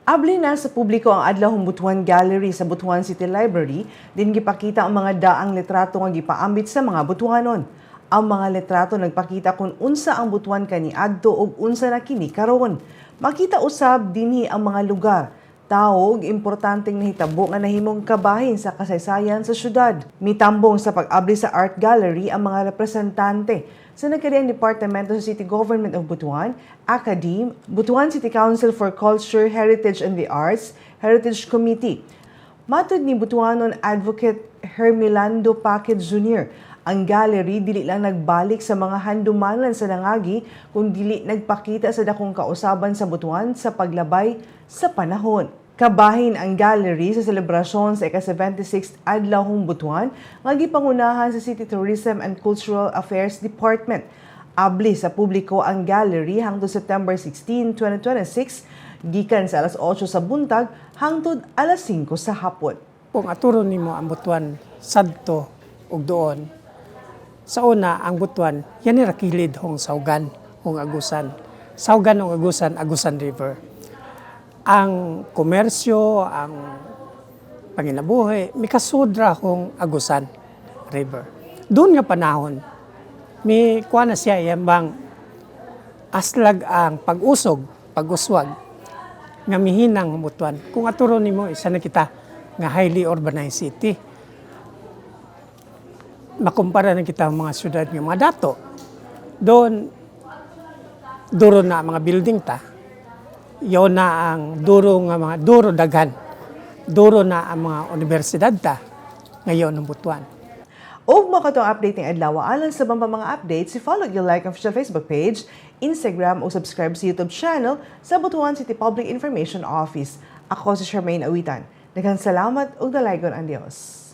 Abli na sa publiko ang Adlahong Butuan Gallery sa Butuan City Library, din gipakita ang mga daang litrato nga gipaambit sa mga Butuanon. Ang mga litrato nagpakita kung unsa ang Butuan kaniadto ug unsa na kini karon. Makita usab dinhi ang mga lugar, tao ug importanteng nahitabo nga nahimong kabahin sa kasaysayan sa syudad. Mitambong sa pag-abli sa art gallery ang mga representante sa nagkariang Departamento sa City Government of Butuan, Academe, Butuan City Council for Culture, Heritage and the Arts, Heritage Committee. Matud ni Butuanon Advocate Hermelando Paquet Jr., ang gallery dili lang nagbalik sa mga handumanan sa nangagi kung dili nagpakita sa dakong kausaban sa Butuan sa paglabay sa panahon. Kabahin ang gallery sa selebrasyon sa ika-76th Adlahong Butuan nga gipangunahan sa City Tourism and Cultural Affairs Department. Abli sa publiko ang gallery hangtod September 16, 2026, gikan sa alas 8 sa buntag hangtod alas 5 sa hapon. Kung aturon nimo ang Butuan sadto ug doon, sa una ang Butuan yan kilid hong Saugan hong Agusan. Saugan hong Agusan, Agusan River. Ang komersyo, ang panginabuhi, mikasudra kong Agusan River. Doon nga panahon, may kuha na siya bang aslag ang pag-usog, pag-uswag, nga mihinang Butuan. Kung aturo nimo isa na kita nga highly urbanized city, makumpara na kita mga syudad ng mga dato. Doon, duro na mga building ta, yun na ang duro nga mga duro daghan. Duro na ang mga universidad ta ngayon ng Butuan. Og makatong update ng adlaw alang sa bang mga updates, i-follow yung like ang official Facebook page, Instagram o subscribe sa YouTube channel sa Butuan City Public Information Office. Ako si Charmaine Awitan. Daghang salamat ug dalaygon ang Dios.